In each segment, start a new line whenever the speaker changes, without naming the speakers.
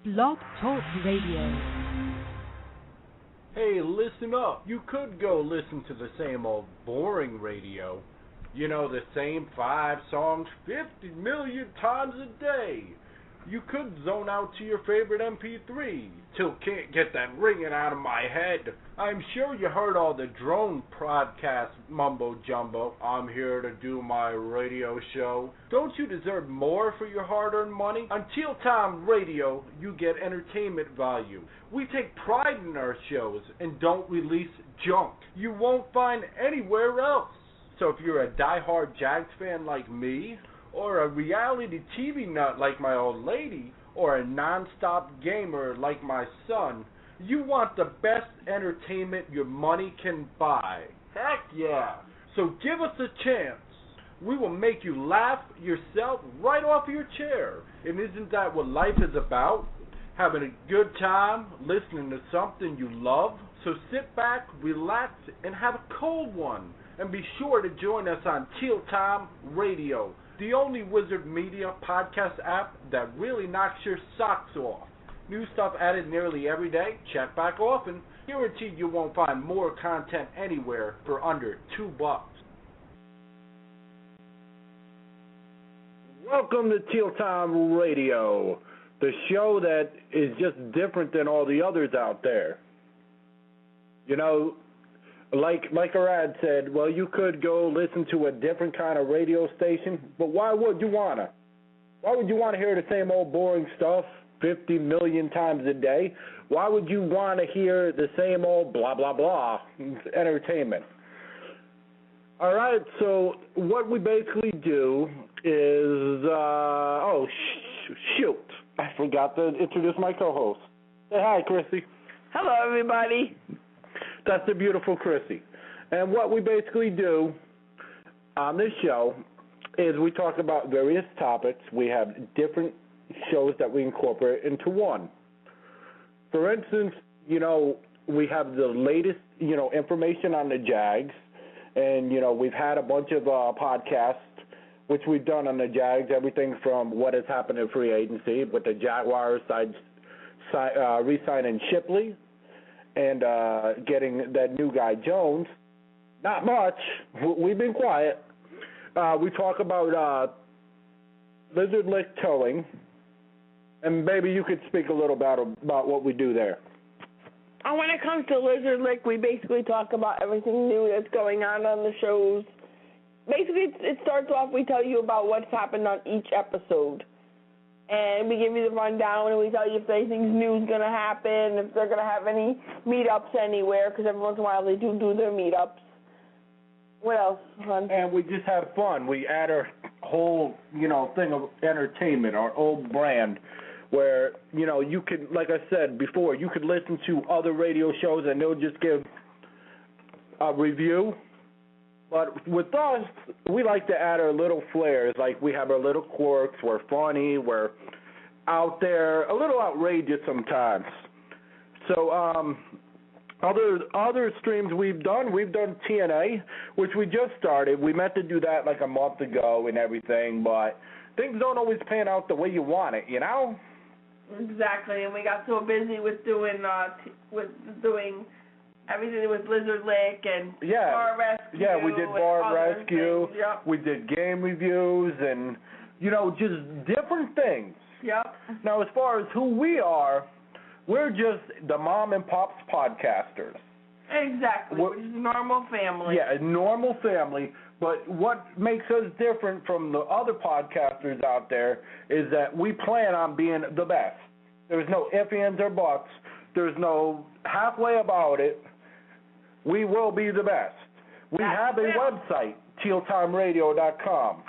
Blog Talk Radio.
Hey, listen up. You could go listen to the same old boring radio. You know, the same 5 songs 50 million times a day. You could zone out to your favorite MP3 till can't get that ringing out of my head. I'm sure you heard all the drone podcast mumbo jumbo. I'm here to do my radio show. Don't you deserve more for your hard-earned money? On Teal Time Radio, you get entertainment value. We take pride in our shows and don't release junk you won't find anywhere else. So if you're a die-hard Jags fan like me, or a reality TV nut like my old lady, or a non-stop gamer like my son, you want the best entertainment your money can buy. Heck yeah! So give us a chance. We will make you laugh yourself right off your chair. And isn't that what life is about? Having a good time, listening to something you love. So sit back, relax, and have a cold one. And be sure to join us on Teal Time Radio, the only Wizard Media podcast app that really knocks your socks off. New stuff added nearly every day. Check back often. Guaranteed you won't find more content anywhere for under $2.
Welcome to Teal Time Radio, the show that is just different than all the others out there. You know, like Arad said, well, you could go listen to a different kind of radio station, but why would you want to? Why would you want to hear the same old boring stuff 50 million times a day? Why would you want to hear the same old blah, blah, blah entertainment? All right, so what we basically do is, shoot, I forgot to introduce my co-host. Say hi, Chrissy.
Hello, everybody.
That's the beautiful Chrissy. And what we basically do on this show is we talk about various topics. We have different shows that we incorporate into one. For instance, you know, we have the latest, you know, information on the Jags. And, you know, we've had a bunch of podcasts, which we've done on the Jags, everything from what has happened in free agency with the Jaguars re-signing Shipley, and getting that new guy, Jones. Not much. We've been quiet. We talk about Lizard Lick towing, and maybe you could speak a little about what we do there.
When it comes to Lizard Lick, we basically talk about everything new that's going on the shows. Basically, it starts off, we tell you about what's happened on each episode. And we give you the rundown, and we tell you if anything new is going to happen, if they're going to have any meetups anywhere, because every once in a while they do their meetups. What else, hon?
And we just have fun. We add our whole, you know, thing of entertainment, our old brand, where, you know, you could, like I said before, you could listen to other radio shows and they'll just give a review. But with us, we like to add our little flares. Like, we have our little quirks. We're funny. We're out there, a little outrageous sometimes. So other streams we've done TNA, which we just started. We meant to do that like a month ago and everything, but things don't always pan out the way you want it, you know?
Exactly, and we got so busy with doing everything with Lizard Lick and Bar Rescue.
Yeah, we did Bar Rescue.
Yep.
We did game reviews and, you know, just different things.
Yep.
Now, as far as who we are, we're just the mom and pops podcasters.
Exactly, which is a normal family.
Yeah, a normal family. But what makes us different from the other podcasters out there is that we plan on being the best. There's no ifs, ands, or buts. There's no halfway about it. We will be the best. We have a website, tealtimeradio.com.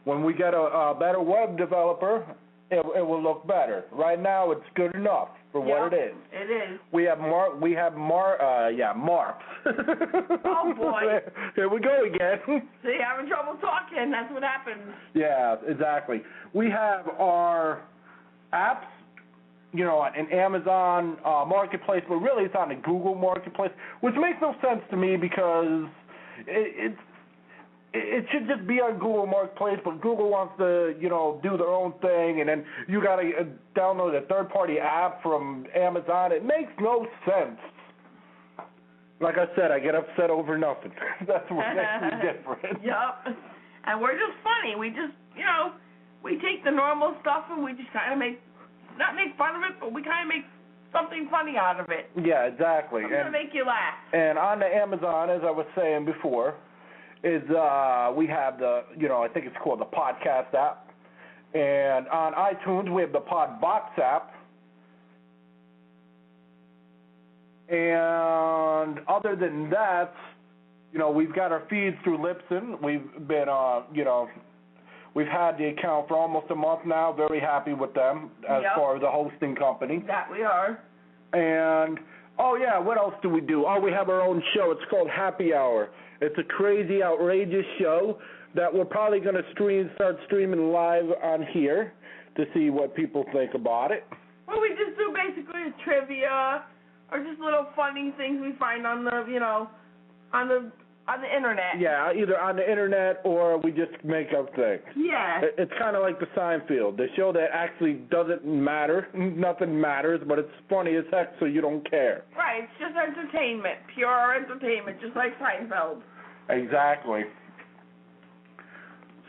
When we get a better web developer, it will look better. Right now, it's good enough for what it is.
It is.
We have marks.
Oh, boy.
Here we go again.
See, having trouble talking. That's what happens.
Yeah, exactly. We have our apps, you know, an Amazon Marketplace, but really it's on the Google Marketplace, which makes no sense to me because it should just be on Google Marketplace, but Google wants to, do their own thing, and then you got to download a third-party app from Amazon. It makes no sense. Like I said, I get upset over nothing. That's what makes me different.
Yep. And we're just funny. We just, we take the normal stuff and we just kind of not make fun of it, but we kind of make something funny out of it.
Yeah, exactly.
Something to make you laugh.
And on the Amazon, as I was saying before, is we have the, I think it's called the podcast app. And on iTunes, we have the Podbox app. And other than that, we've got our feeds through Libsyn. We've been, we've had the account for almost a month now. Very happy with them as far as the hosting company.
That we are.
And, what else do we do? We have our own show. It's called Happy Hour. It's a crazy, outrageous show that we're probably going to start streaming live on here to see what people think about it.
Well, we just do basically a trivia or just little funny things we find on the, on the internet.
Yeah, either on the internet or we just make up things.
Yeah.
It's kind of like the Seinfeld, the show that actually doesn't matter. Nothing matters, but it's funny as heck, so you don't care.
Right, it's just entertainment, pure entertainment, just like Seinfeld.
Exactly.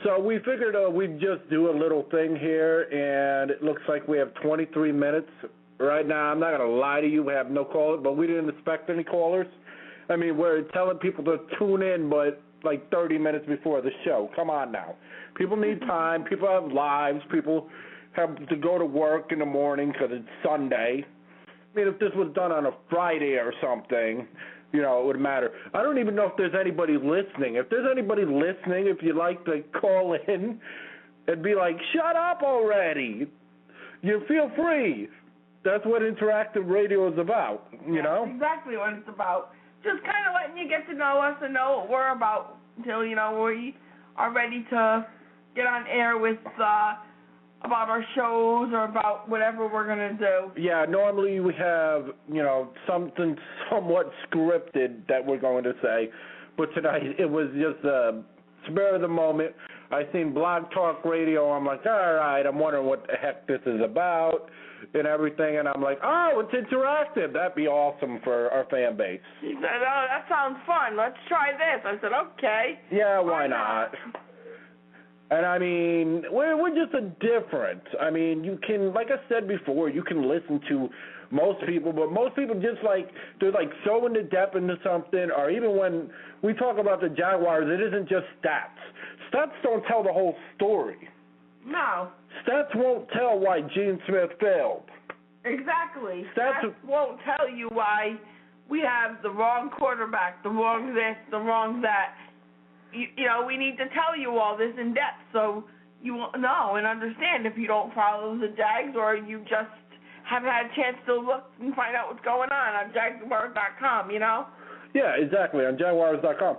So we figured we'd just do a little thing here, and it looks like we have 23 minutes. Right now, I'm not going to lie to you, we have no callers, but we didn't expect any callers. I mean, we're telling people to tune in, but like 30 minutes before the show. Come on now. People need time. People have lives. People have to go to work in the morning because it's Sunday. I mean, if this was done on a Friday or something, it would matter. I don't even know if there's anybody listening. If there's anybody listening, if you'd like to call in and be like, shut up already. You feel free. That's what interactive radio is about, know?
That's exactly what it's about. Just kind of letting you get to know us and know what we're about until, we are ready to get on air with about our shows or about whatever we're going to do.
Yeah, normally we have, something somewhat scripted that we're going to say, but tonight it was just a spur of the moment. I seen Blog Talk Radio. I'm like, all right, I'm wondering what the heck this is about and everything, and I'm like, oh, it's interactive. That'd be awesome for our fan base.
He said, oh, that sounds fun. Let's try this. I said, okay.
Yeah, why not? And I mean, we're just a different. I mean, you can, like I said before, you can listen to most people, but most people just they're so into depth into something, or even when we talk about the Jaguars, it isn't just stats. Stats don't tell the whole story.
No.
Stats won't tell why Gene Smith failed.
Exactly. Stats won't tell you why we have the wrong quarterback, the wrong this, the wrong that. We need to tell you all this in depth so you will know and understand if you don't follow the Jags or you just haven't had a chance to look and find out what's going on jaguars.com,
Yeah, exactly, on jaguars.com.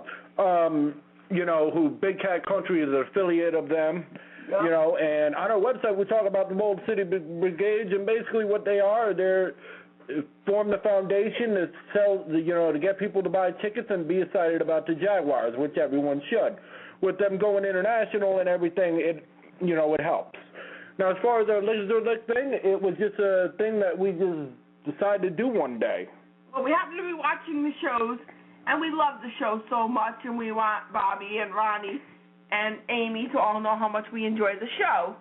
Who Big Cat Country is an affiliate of them. Yep. And on our website we talk about the Mold City Brigade, and basically what they are, they're form the foundation to sell, to get people to buy tickets and be excited about the Jaguars, which everyone should. With them going international and everything, it helps. Now, as far as our Lizard Lick thing, it was just a thing that we just decided to do one day.
Well, we happen to be watching the shows, and we love the show so much, and we want Bobby and Ronnie and Amy to all know how much we enjoy the show.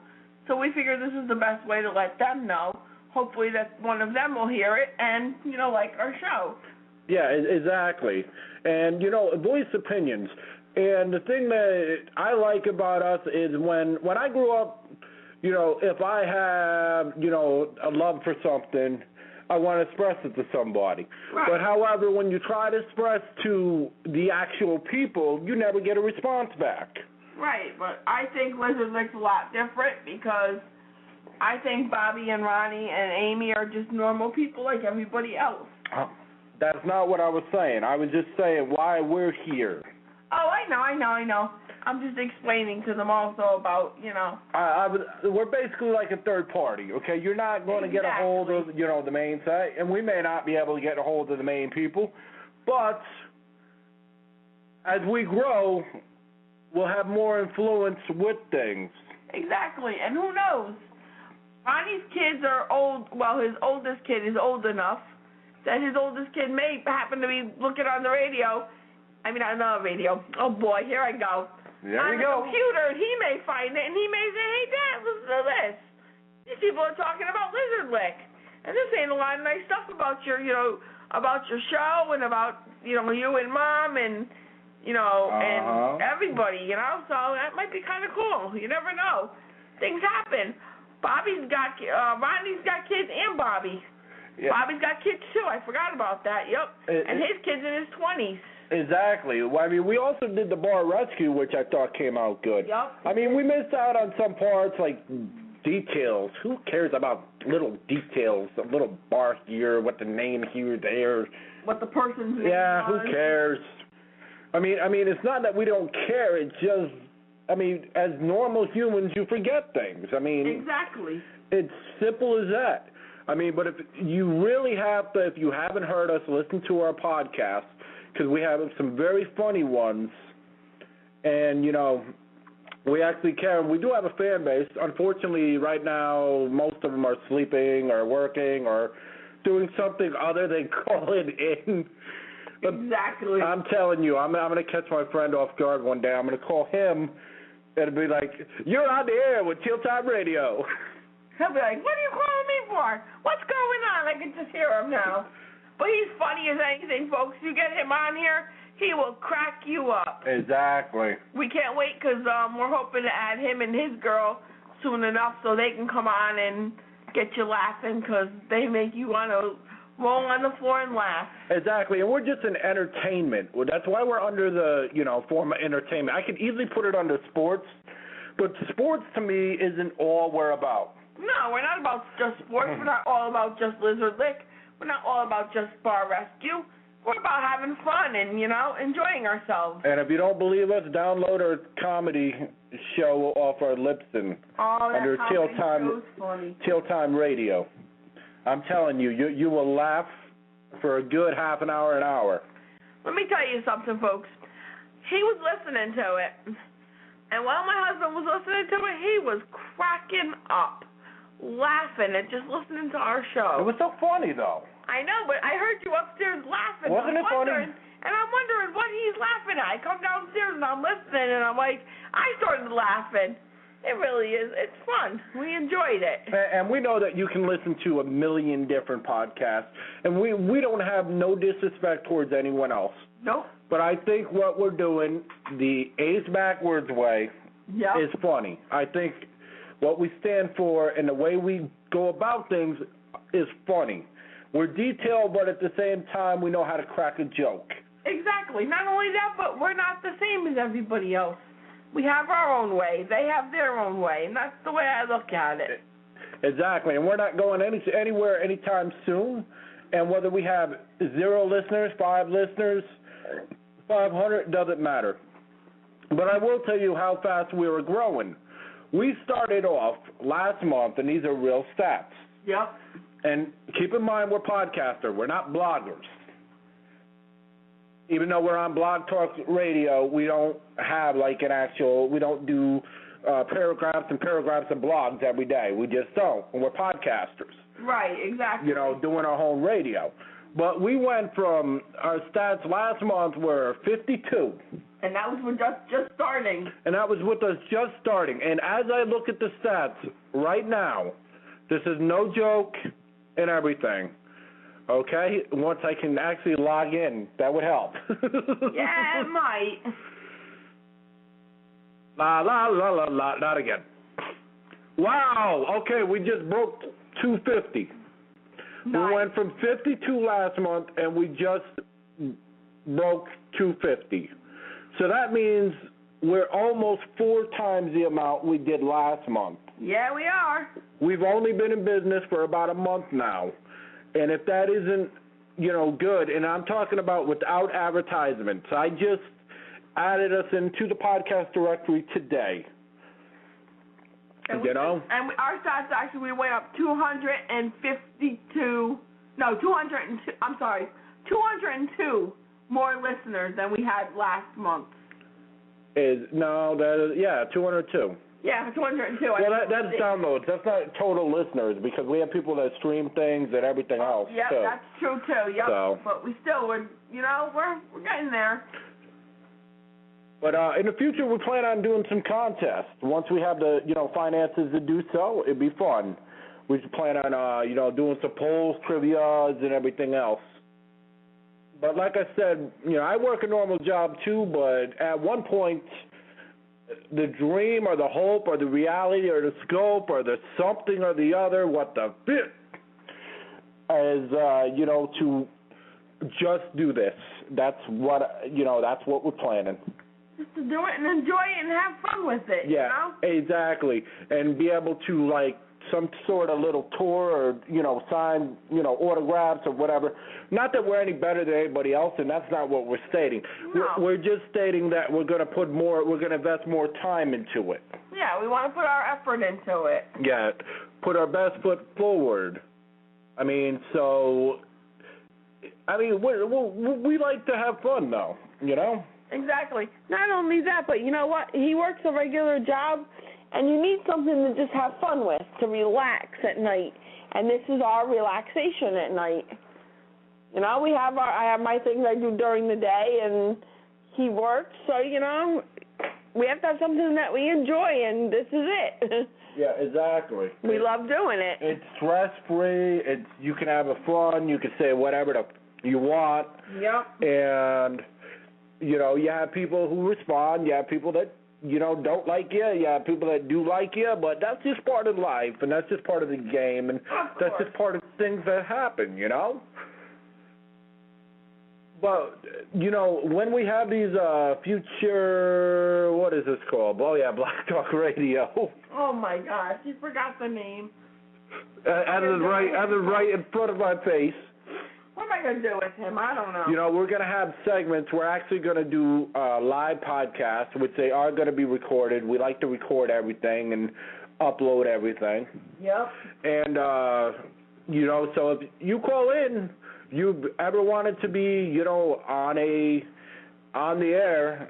So we figured this is the best way to let them know. Hopefully that one of them will hear it and, like our show.
Yeah, exactly. And, voice opinions. And the thing that I like about us is when I grew up, if I have, a love for something, I want to express it to somebody.
Right.
But, however, when you try to express to the actual people, you never get a response back.
Right, but I think Lizard Lick's a lot different because I think Bobby and Ronnie and Amy are just normal people like everybody else.
That's not what I was saying. I was just saying why we're here.
Oh, I know. I'm just explaining to them also about,
we're basically like a third party, okay? You're not going to get a hold of, the main site, and we may not be able to get a hold of the main people, but as we grow, will have more influence with things.
Exactly, and who knows? Ronnie's kids are old. Well, his oldest kid is old enough that his oldest kid may happen to be looking on the radio. I mean, on the radio. Oh boy, here I go.
There
on
you
the
go.
computer, and he may find it, and he may say, "Hey, Dad, listen to this. These people are talking about Lizard Lick, and they're saying a lot of nice stuff about your, about your show, and about, you and Mom, and, and everybody, So that might be kind of cool. You never know. Things happen. Ronnie's got kids, and Bobby. Yeah. Bobby's got kids too. I forgot about that. Yep. And his kid's in his 20s.
Exactly. Well, I mean, we also did the bar rescue, which I thought came out good.
Yep.
I mean, we missed out on some parts, like details. Who cares about little details, a little bar here, what the name here, there.
What the person's name
Yeah,
was.
who cares? I mean, it's not that we don't care. It's just, as normal humans, you forget things.
Exactly.
It's simple as that. But if you really have to, if you haven't heard us, listen to our podcast, because we have some very funny ones, and, we actually care. We do have a fan base. Unfortunately, right now, most of them are sleeping or working or doing something other than calling in.
Exactly.
I'm telling you, I'm going to catch my friend off guard one day. I'm going to call him and be like, "You're on the air with Chill Time Radio."
He'll be like, "What are you calling me for? What's going on?" I can just hear him now. But he's funny as anything, folks. You get him on here, he will crack you up.
Exactly.
We can't wait because we're hoping to add him and his girl soon enough so they can come on and get you laughing because they make you want to roll on the floor and laugh.
Exactly, and we're just an entertainment. That's why we're under the, form of entertainment. I could easily put it under sports, but sports to me isn't all we're about.
No, we're not about just sports. We're not all about just Lizard Lick. We're not all about just bar rescue. We're about having fun and, enjoying ourselves.
And if you don't believe us, download our comedy show off our Lipson under Chill Time Radio. I'm telling you, you will laugh for a good half an hour, an hour.
Let me tell you something, folks. He was listening to it, and while my husband was listening to it, he was cracking up, laughing and just listening to our show.
It was so funny, though.
I know, but I heard you upstairs laughing.
Wasn't it funny?
And I'm wondering what he's laughing at. I come downstairs and I'm listening, and I'm like, I started laughing. It really is. It's fun. We enjoyed it.
And we know that you can listen to a million different podcasts, and we don't have no disrespect towards anyone else.
Nope.
But I think what we're doing, the Ace Backwards way, is funny. I think what we stand for and the way we go about things is funny. We're detailed, but at the same time, we know how to crack a joke.
Exactly. Not only that, but we're not the same as everybody else. We have our own way. They have their own way, and that's the way I look at it.
Exactly, and we're not going anywhere anytime soon. And whether we have 0 listeners, 5 listeners, 500, doesn't matter. But I will tell you how fast we were growing. We started off last month, and these are real stats.
Yep.
And keep in mind, we're podcasters. We're not bloggers. Even though we're on Blog Talk Radio, we don't have we don't do paragraphs and paragraphs of blogs every day. We just don't. And we're podcasters.
Right, exactly.
Doing our own radio. But we went from, our stats last month were 52.
And that was with us just starting.
And that was with us just starting. And as I look at the stats right now, this is no joke and everything. Okay? Once I can actually log in, that would help.
Yeah, it might.
La, la, la, la, la, not again. Wow, okay, we just broke 250.
Nice.
We went from 52 last month, and we just broke 250. So that means we're almost 4 times the amount we did last month.
Yeah, we are.
We've only been in business for about a month now. And if that isn't, good, and I'm talking about without advertisements, I just added us into the podcast directory today.
And our stats actually, we went up 202 more listeners than we had last month.
is 202.
Yeah, 202.
Well, that's downloads. That's not total listeners because we have people that stream things and everything else.
Yeah,
too.
that's true too. Yep.
So.
But we still we're getting there.
But in the future, we plan on doing some contests. Once we have the finances to do so, it'd be fun. We plan on doing some polls, trivias, and everything else. But like I said, I work a normal job too. But at one point, the dream or the hope or the reality or the scope or the something or the other, what the bit, is to just do this. That's what we're planning.
Just to do it and enjoy it and have fun with it.
Yeah, exactly, and be able to some sort of little tour or sign autographs or whatever. Not that we're any better than anybody else, and that's not what we're stating.
No.
We're just stating that we're going to invest more time into it.
Yeah, we want to put our effort into it.
Yeah, put our best foot forward. We like to have fun though,
Exactly. Not only that, but you know what? He works a regular job, and you need something to just have fun with, to relax at night. And this is our relaxation at night. I have my things I do during the day, and he works. So, we have to have something that we enjoy, and this is it.
Yeah, exactly.
We love doing it.
It's stress-free. You can have fun. You can say whatever you want.
Yep.
And, you have people who respond. You have people that don't like you. You have people that do like you, but that's just part of life, and that's just part of the game, and that's just part of things that happen, But, when we have these future, what is this called? Oh, yeah, Black Talk Radio.
Oh, my gosh, you forgot the name.
Right in front of my face.
What am I going to do with him? I don't know.
We're going to have segments. We're actually going to do live podcasts, which they are going to be recorded. We like to record everything and upload everything.
Yep.
And, so if you call in, you ever wanted to be, on the air,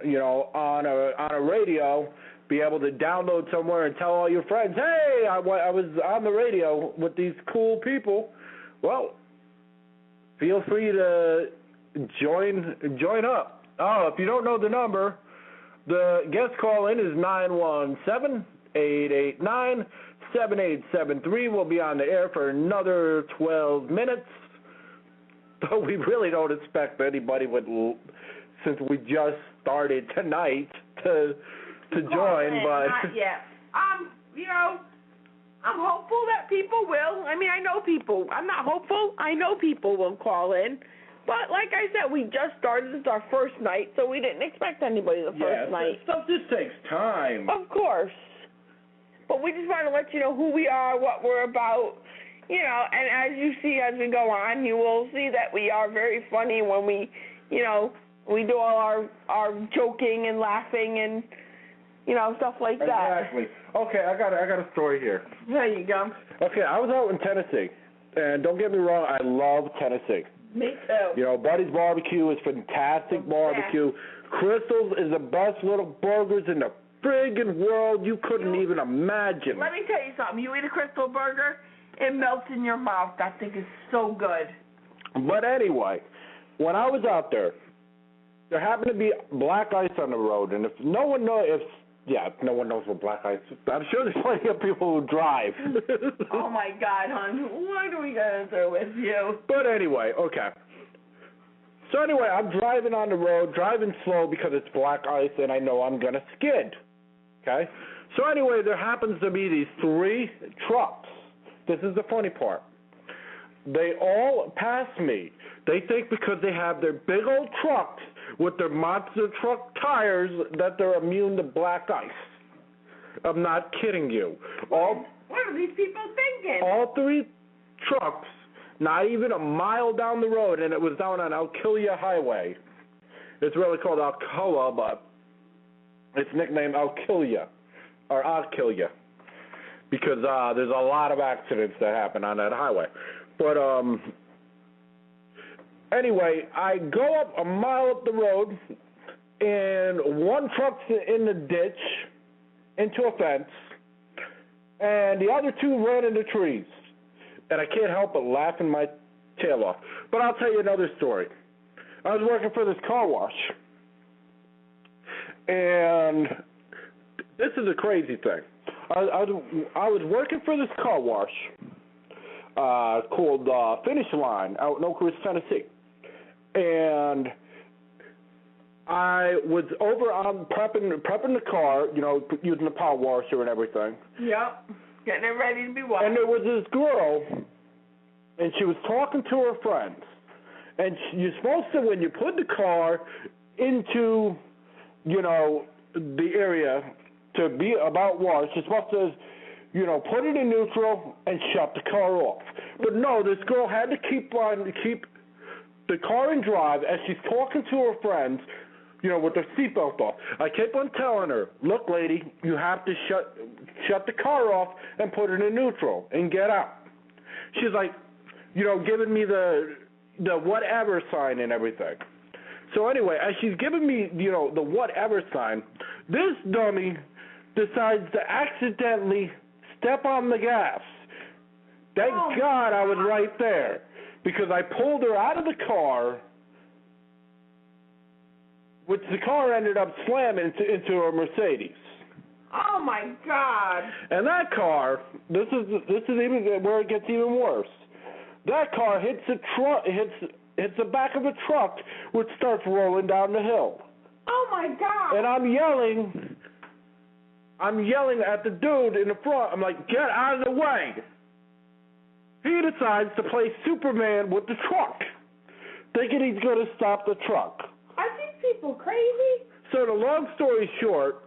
on a radio, be able to download somewhere and tell all your friends, hey, I was on the radio with these cool people. Well, feel free to join up. Oh, if you don't know the number, the guest call in is 917-889-7873. We'll be on the air for another 12 minutes. But we really don't expect anybody since we just started tonight to join. But
not yet. I'm hopeful that people will. I know people. I'm not hopeful. I know people will call in. But like I said, we just started. This is our first night, so we didn't expect anybody the first night.
Stuff just takes time.
Of course. But we just want to let you know who we are, what we're about. And as you see as we go on, you will see that we are very funny when we do all our joking and laughing and, stuff like that.
Exactly. Okay, I got a story here.
There you go.
Okay, I was out in Tennessee, and don't get me wrong, I love Tennessee.
Me too.
Buddy's Barbecue is fantastic barbecue. Crystal's is the best little burgers in the friggin' world you couldn't even imagine.
Let me tell you something. You eat a Crystal burger, it melts in your mouth. That thing is so good.
But anyway, when I was out there happened to be black ice on the road, and if no one knows what black ice is. I'm sure there's plenty of people who drive.
Oh, my God, hon. What are we going to do with you?
But anyway, okay. So anyway, I'm driving on the road, driving slow because it's black ice, and I know I'm going to skid. Okay? So anyway, there happens to be these 3 trucks. This is the funny part. They all pass me. They think because they have their big old trucks with their monster truck tires that they're immune to black ice. I'm not kidding you.
What are these people thinking?
All 3 trucks, not even a mile down the road, and it was down on Alkilia Highway. It's really called Alcoa, but it's nicknamed Alkilia, or Alkilia, because there's a lot of accidents that happen on that highway. But anyway, I go up a mile up the road, and one truck's in the ditch into a fence, and the other two ran into trees. And I can't help but laughing my tail off. But I'll tell you another story. I was working for this car wash, and this is a crazy thing. I was working for this car wash called Finish Line out in Oak Ridge, Tennessee. And I was over on prepping the car, using the power washer and everything.
Yep. Getting it ready to be washed.
And there was this girl, and she was talking to her friends. And you're supposed to, when you put the car into, the area to be about wash, you're supposed to, put it in neutral and shut the car off. But no, this girl had to keep the car in drive as she's talking to her friends, with her seatbelt off. I kept on telling her, look, lady, you have to shut the car off and put it in neutral and get out. She's like, giving me the whatever sign and everything. So anyway, as she's giving me, the whatever sign, this dummy decides to accidentally step on the gas. Thank God I was right there, because I pulled her out of the car, which the car ended up slamming into a Mercedes.
Oh my God!
And that car, this is even where it gets even worse. That car hits the back of a truck, which starts rolling down the hill.
Oh my God!
And I'm yelling at the dude in the front. I'm like, get out of the way. He decides to play Superman with the truck, thinking he's going to stop the truck.
Are these people crazy?
So the long story short,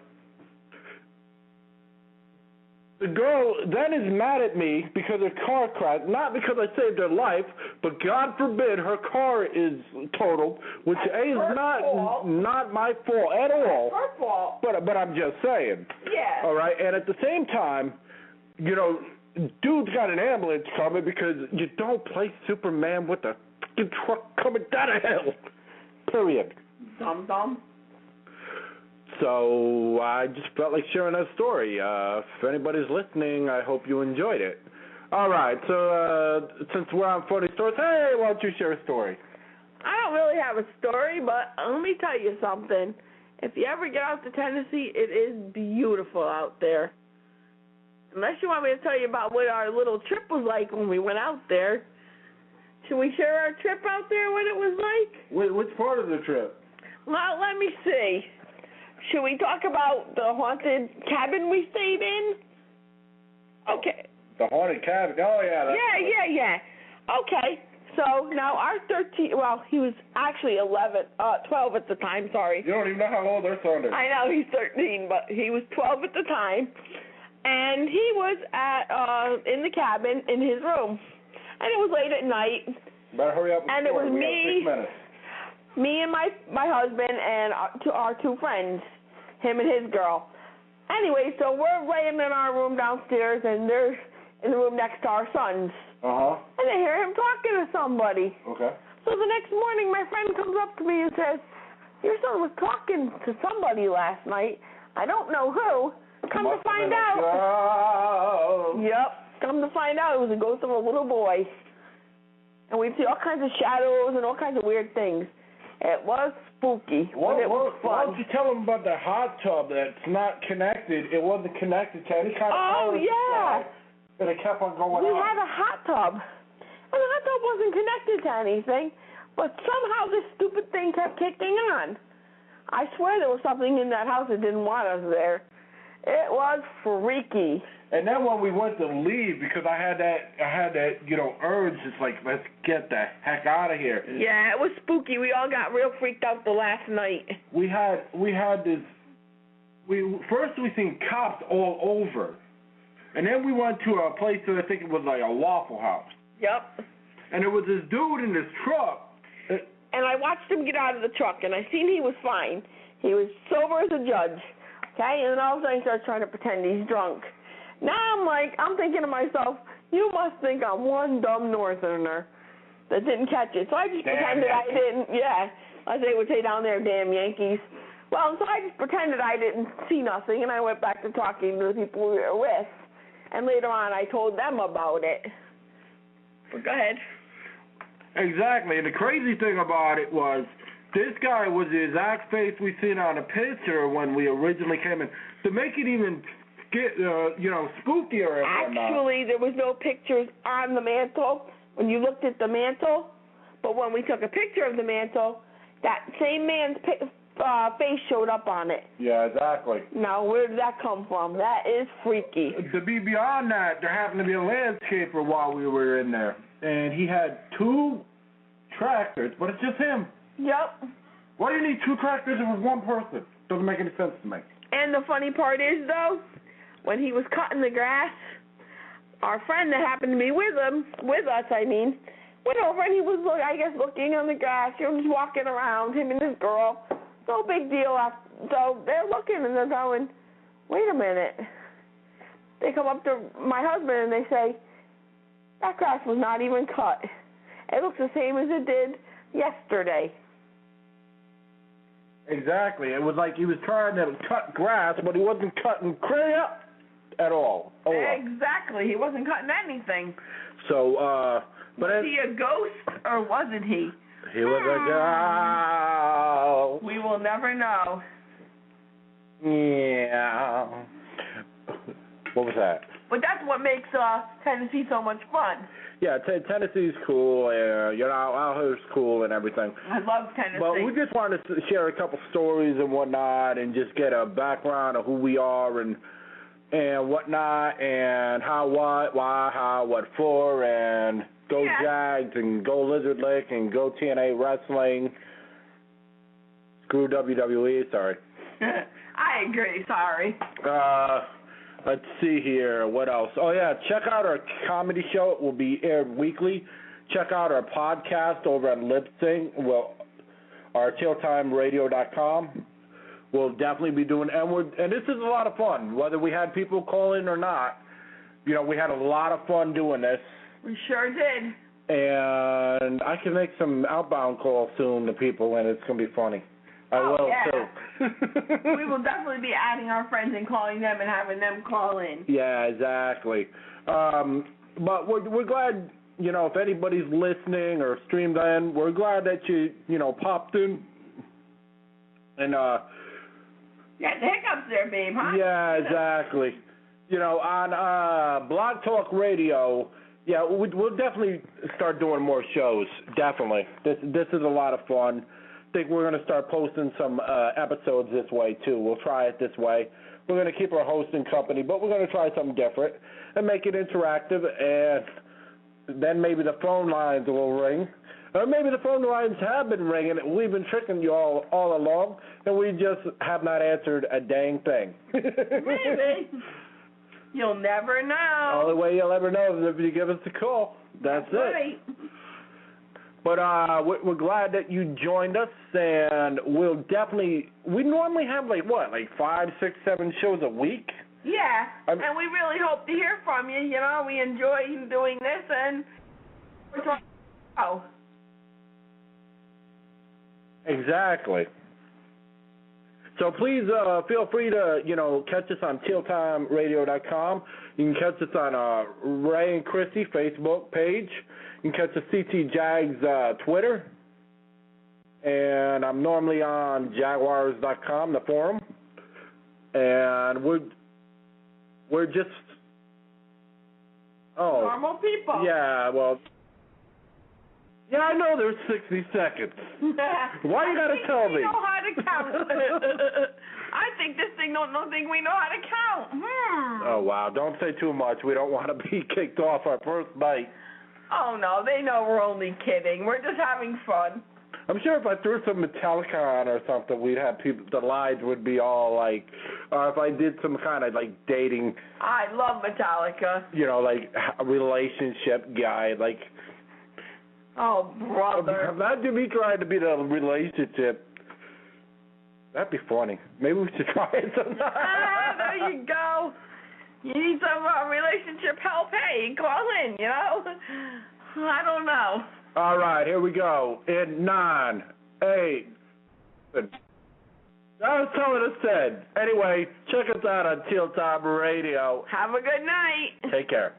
the girl then is mad at me because her car crashed, not because I saved her life, but God forbid her car is totaled, which is not my fault at all.
Her fault.
But I'm just saying.
Yeah.
All right, and at the same time, dude's got an ambulance coming because you don't play Superman with a fucking truck coming down a hill. Period.
Dumb.
So I just felt like sharing that story. If anybody's listening, I hope you enjoyed it. All right, so since we're on funny stories, hey, why don't you share a story?
I don't really have a story, but let me tell you something. If you ever get out to Tennessee, it is beautiful out there. Unless you want me to tell you about what our little trip was like when we went out there. Should we share our trip out there, what it was like?
Which part of the trip?
Well, let me see. Should we talk about the haunted cabin we stayed in? Okay.
The haunted cabin? Oh, yeah.
Yeah. Okay. So now our 13, he was actually 12 at the time, sorry.
You don't even know how old their son is.
I know, he's 13, but he was 12 at the time. And he was in the cabin in his room. And it was late at night.
Better hurry up.
And it was me and my husband and our two friends, him and his girl. Anyway, so we're laying in our room downstairs, and they're in the room next to our sons.
Uh-huh.
And I hear him talking to somebody.
Okay.
So the next morning, my friend comes up to me and says, your son was talking to somebody last night. I don't know who. Come to find out. Yep. Come to find out, it was a ghost of a little boy. And we'd see all kinds of shadows and all kinds of weird things. It was spooky, but it was fun.
Why don't you tell them about the hot tub that's not connected? It wasn't connected to any kind of power supply, and it kept on going on.
We had a hot tub, and the hot tub wasn't connected to anything, but somehow this stupid thing kept kicking on. I swear there was something in that house that didn't want us there. It was freaky.
And then when we went to leave, because I had that urge, it's like, let's get the heck out of here.
Yeah, it was spooky. We all got real freaked out the last night.
We had this. First we seen cops all over, and then we went to a place that I think it was like a Waffle House.
Yep.
And there was this dude in this truck.
And I watched him get out of the truck, and I seen he was fine. He was sober as a judge. Okay, and then all of a sudden he starts trying to pretend he's drunk. Now I'm thinking to myself, you must think I'm one dumb Northerner that didn't catch it. So I just pretended I didn't. Yeah, as they would say down there, damn Yankees. Well, so I just pretended I didn't see nothing, and I went back to talking to the people we were with. And later on, I told them about it. But go ahead.
Exactly, and the crazy thing about it was, this guy was the exact face we seen on a picture when we originally came in. To make it even get, spookier and whatnot.
Actually, there was no pictures on the mantle when you looked at the mantle, but when we took a picture of the mantle, that same man's face showed up on it.
Yeah, exactly.
Now, where did that come from? That is freaky.
To be beyond that, there happened to be a landscaper while we were in there, and he had 2 tractors, but it's just him.
Yep.
Why do you need 2 tractors if it's one person? Doesn't make any sense to me.
And the funny part is, though, when he was cutting the grass, our friend that happened to be with us, went over and he was, looking on the grass, just walking around, him and his girl. No big deal. So they're looking and they're going, wait a minute. They come up to my husband and they say, that grass was not even cut. It looks the same as it did yesterday.
Exactly. It was like he was trying to cut grass, but he wasn't cutting crap at all.
Exactly. He wasn't cutting anything.
So,
was he a ghost or wasn't he?
He was a ghost.
We will never know.
Yeah. What was that?
But that's what makes Tennessee so much fun.
Yeah, Tennessee's cool. Out here's cool and everything.
I love Tennessee.
But we just wanted to share a couple stories and whatnot, and just get a background of who we are and whatnot, and how, what, why, how, what for, and go Jags and go Lizard Lick and go TNA Wrestling. Screw WWE. Sorry.
I agree. Sorry.
Let's see here. What else? Oh, yeah. Check out our comedy show. It will be aired weekly. Check out our podcast over at LipSync. Our TillTimeRadio.com. We'll definitely be doing, and this is a lot of fun. Whether we had people call in or not, we had a lot of fun doing this.
We sure did.
And I can make some outbound calls soon to people, and it's going to be funny. I will, too.
We will definitely be adding our friends and calling them and having them call in.
Yeah, exactly. But we're glad, if anybody's listening or streamed in, we're glad that you, popped in. And,
yeah, the hiccups there, babe, huh?
Yeah, exactly. On Blog Talk Radio, we'll definitely start doing more shows, definitely. This is a lot of fun. I think we're going to start posting some episodes this way, too. We'll try it this way. We're going to keep our hosting company, but we're going to try something different and make it interactive, and then maybe the phone lines will ring. Or maybe the phone lines have been ringing, and we've been tricking you all along, and we just have not answered a dang thing.
Maybe. You'll never know.
Only way you'll ever know is if you give us a call. That's it.
Right.
But we're glad that you joined us, and we normally have, 5, 6, 7 shows a week?
Yeah, and we really hope to hear from you. We enjoy doing this, and we're talking. Oh.
Exactly. So please feel free to, catch us on TillTimeRadio.com. You can catch us on Ray and Chrissy Facebook page. You can catch the CT Jags Twitter. And I'm normally on jaguars.com, the forum. And we're just...
normal people.
Yeah, well... Yeah, I know there's 60 seconds. Why you gotta tell me?
I know how to count. I think this thing don't think we know how to count.
Oh, wow. Don't say too much. We don't want to be kicked off our first night.
Oh, no. They know we're only kidding. We're just having fun.
I'm sure if I threw some Metallica on or something, we'd have people, the lines would be all or if I did some kind of dating.
I love Metallica.
A relationship guy,
Oh, brother.
Imagine me trying to be the relationship. That'd be funny. Maybe we should try it sometime.
There you go. You need some relationship help? Hey, call in, I don't know.
All right, here we go. In 9, 8, 7, That's what it said. Anyway, check us out on Teal Time Radio.
Have a good night.
Take care.